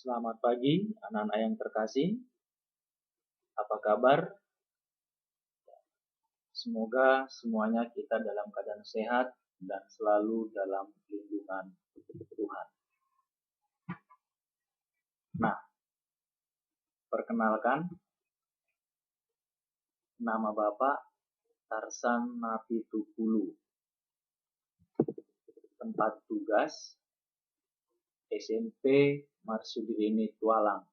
Selamat pagi, anak-anak yang terkasih. Apa kabar? Semoga semuanya kita dalam keadaan sehat dan selalu dalam lindungan Tuhan. Nah, perkenalkan, nama Bapak Tarsan Napitupulu. Tempat tugas SMP Marsudirini Tualang.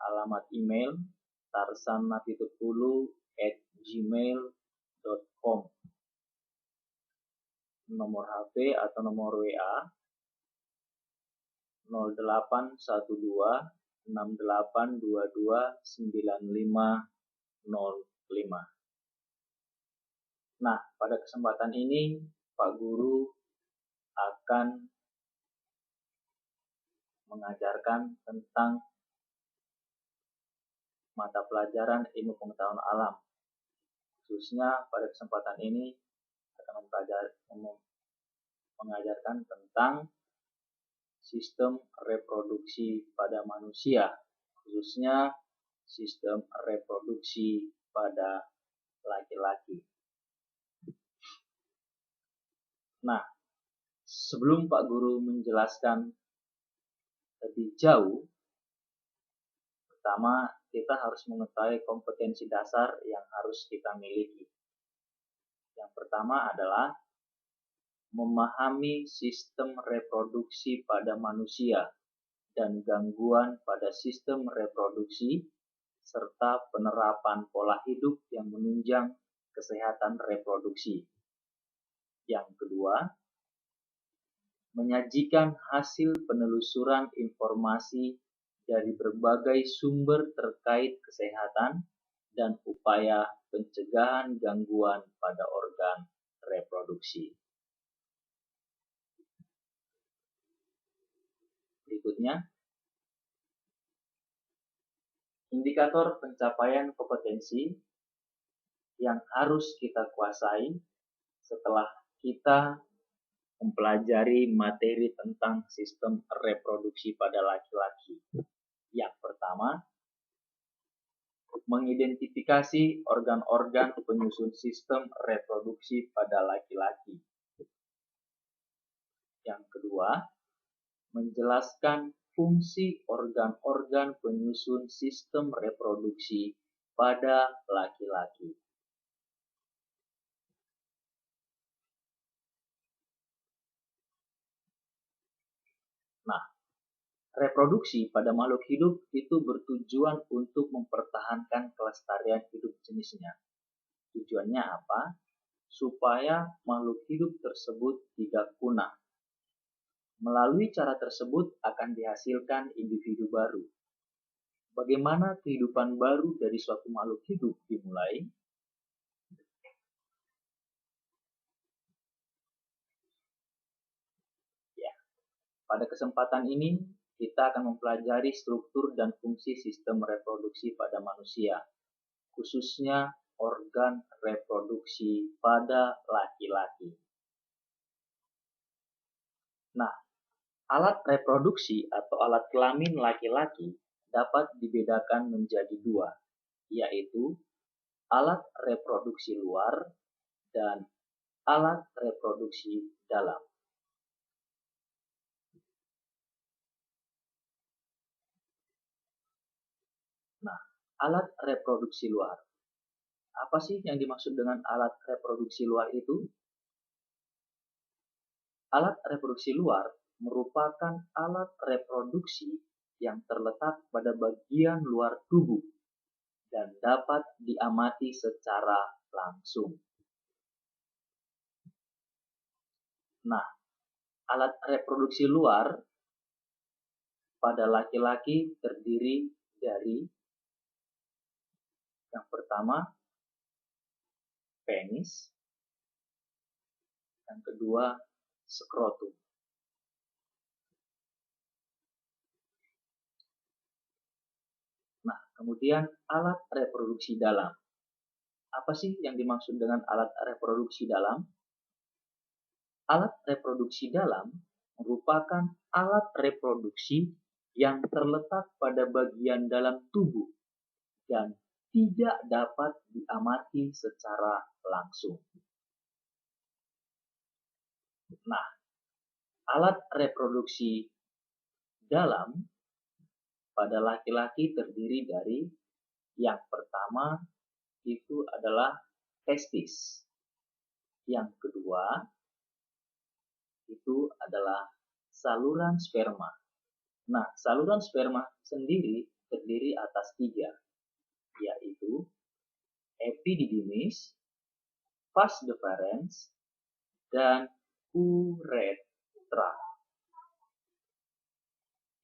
Alamat email tarsannapitupulu@gmail.com. Nomor HP atau nomor WA 081268229505. Nah, pada kesempatan ini Pak Guru akan mengajarkan tentang mata pelajaran ilmu pengetahuan alam. Khususnya pada kesempatan ini akan mengajarkan tentang sistem reproduksi pada manusia, khususnya sistem reproduksi pada laki-laki. Nah, sebelum Pak Guru menjelaskan lebih jauh, pertama kita harus mengetahui kompetensi dasar yang harus kita miliki. Yang pertama adalah memahami sistem reproduksi pada manusia dan gangguan pada sistem reproduksi, serta penerapan pola hidup yang menunjang kesehatan reproduksi. Yang kedua, menyajikan hasil penelusuran informasi dari berbagai sumber terkait kesehatan dan upaya pencegahan gangguan pada organ reproduksi. Berikutnya, indikator pencapaian kompetensi yang harus kita kuasai setelah kita mempelajari materi tentang sistem reproduksi pada laki-laki. Yang pertama, mengidentifikasi organ-organ penyusun sistem reproduksi pada laki-laki. Yang kedua, menjelaskan fungsi organ-organ penyusun sistem reproduksi pada laki-laki. Nah, reproduksi pada makhluk hidup itu bertujuan untuk mempertahankan kelestarian hidup jenisnya. Tujuannya apa? Supaya makhluk hidup tersebut tidak punah. Melalui cara tersebut akan dihasilkan individu baru. Bagaimana kehidupan baru dari suatu makhluk hidup dimulai? Ya, pada kesempatan ini kita akan mempelajari struktur dan fungsi sistem reproduksi pada manusia, khususnya organ reproduksi pada laki-laki. Nah, alat reproduksi atau alat kelamin laki-laki dapat dibedakan menjadi dua, yaitu alat reproduksi luar dan alat reproduksi dalam. Nah, alat reproduksi luar. Apa sih yang dimaksud dengan alat reproduksi luar itu? Alat reproduksi luar merupakan alat reproduksi yang terletak pada bagian luar tubuh dan dapat diamati secara langsung. Nah, alat reproduksi luar pada laki-laki terdiri dari yang pertama, penis, yang kedua, skrotum. Nah, kemudian alat reproduksi dalam. Apa sih yang dimaksud dengan alat reproduksi dalam? Alat reproduksi dalam merupakan alat reproduksi yang terletak pada bagian dalam tubuh dan tidak dapat diamati secara langsung. Nah, alat reproduksi dalam pada laki-laki terdiri dari yang pertama itu adalah testis. Yang kedua itu adalah saluran sperma. Nah, saluran sperma sendiri terdiri atas 3, yaitu epididymis, vas deferens, dan uretra.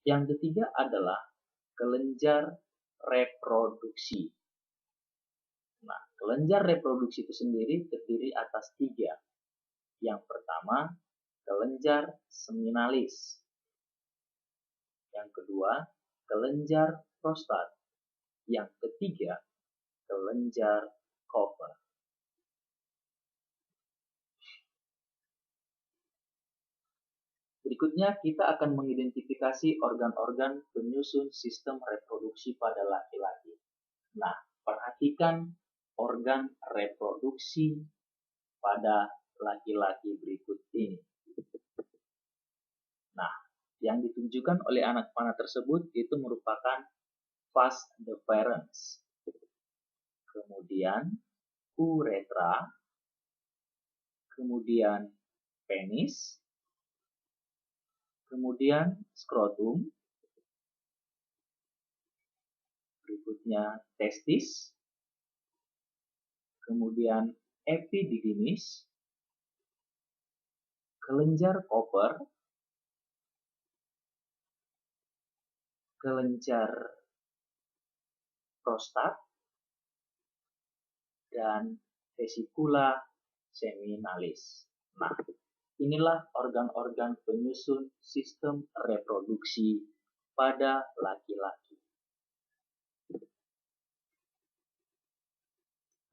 Yang ketiga adalah kelenjar reproduksi. Nah, kelenjar reproduksi itu sendiri terdiri atas 3. Yang pertama, kelenjar seminalis. Yang kedua, kelenjar prostat. Yang ketiga, kelenjar Cooper. Berikutnya kita akan mengidentifikasi organ-organ penyusun sistem reproduksi pada laki-laki. Nah, perhatikan organ reproduksi pada laki-laki berikut ini. Nah, yang ditunjukkan oleh anak panah tersebut itu merupakan vas deferens, kemudian uretra, kemudian penis, kemudian skrotum, berikutnya testis, kemudian epididymis, kelenjar Cooper, kelenjar prostat, dan vesikula seminalis. Nah, inilah organ-organ penyusun sistem reproduksi pada laki-laki.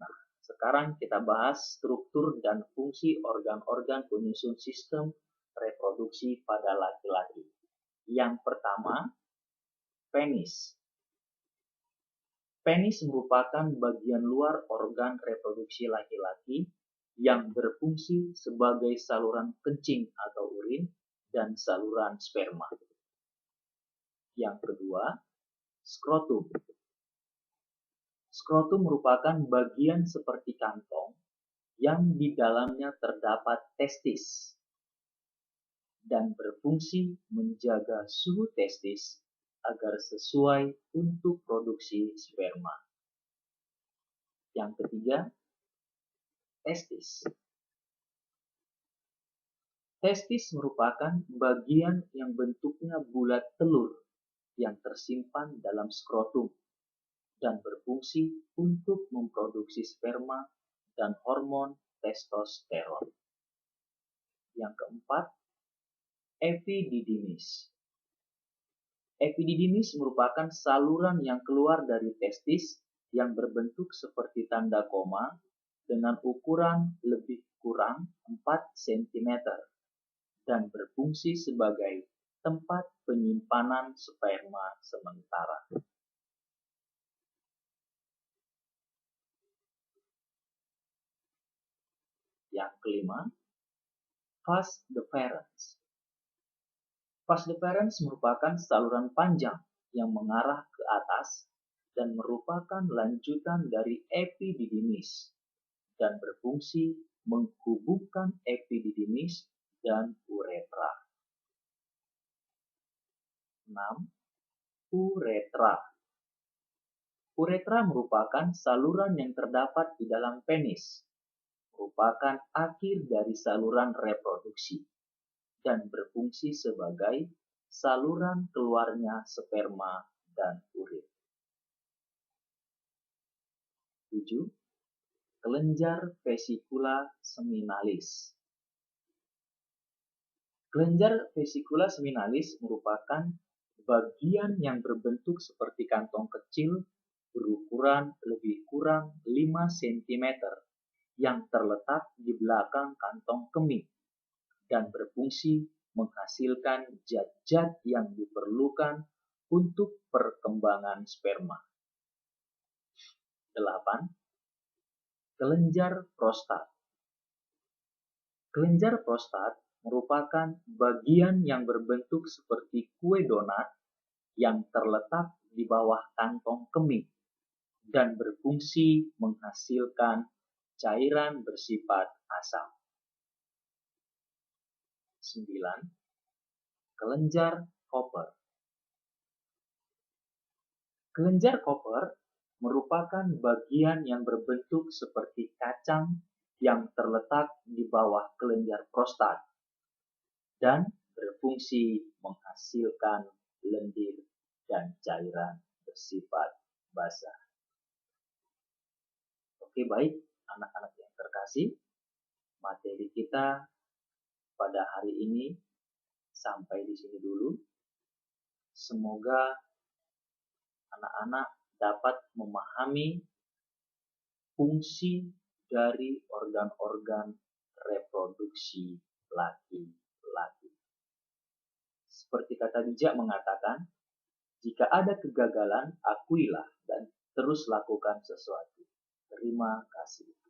Nah, sekarang kita bahas struktur dan fungsi organ-organ penyusun sistem reproduksi pada laki-laki. Yang pertama, penis. Penis merupakan bagian luar organ reproduksi laki-laki yang berfungsi sebagai saluran kencing atau urin dan saluran sperma. Yang kedua, skrotum. Skrotum merupakan bagian seperti kantong yang di dalamnya terdapat testis dan berfungsi menjaga suhu testis agar sesuai untuk produksi sperma. Yang ketiga, testis. Testis merupakan bagian yang bentuknya bulat telur yang tersimpan dalam skrotum dan berfungsi untuk memproduksi sperma dan hormon testosteron. Yang keempat, epididymis. Epididymis merupakan saluran yang keluar dari testis yang berbentuk seperti tanda koma dengan ukuran lebih kurang 4 cm dan berfungsi sebagai tempat penyimpanan sperma sementara. Yang kelima, vas deferens. Vas deferens merupakan saluran panjang yang mengarah ke atas dan merupakan lanjutan dari epididymis dan berfungsi menghubungkan epididymis dan uretra. 6. Uretra. Uretra merupakan saluran yang terdapat di dalam penis, merupakan akhir dari saluran reproduksi dan berfungsi sebagai saluran keluarnya sperma dan urin. 7. Kelenjar vesikula seminalis. Kelenjar vesikula seminalis merupakan bagian yang berbentuk seperti kantong kecil berukuran lebih kurang 5 cm yang terletak di belakang kantong kemih dan berfungsi menghasilkan zat-zat yang diperlukan untuk perkembangan sperma. 8. Kelenjar prostat. Kelenjar prostat merupakan bagian yang berbentuk seperti kue donat yang terletak di bawah kantong kemih dan berfungsi menghasilkan cairan bersifat asam. 9. Kelenjar Koper. Kelenjar Koper merupakan bagian yang berbentuk seperti kacang yang terletak di bawah kelenjar prostat dan berfungsi menghasilkan lendir dan cairan bersifat basah. Oke, baik anak-anak yang terkasih, materi kita pada hari ini sampai di sini dulu. Semoga anak-anak dapat memahami fungsi dari organ-organ reproduksi laki-laki. Seperti kata bijak mengatakan, jika ada kegagalan, akuilah dan terus lakukan sesuatu. Terima kasih.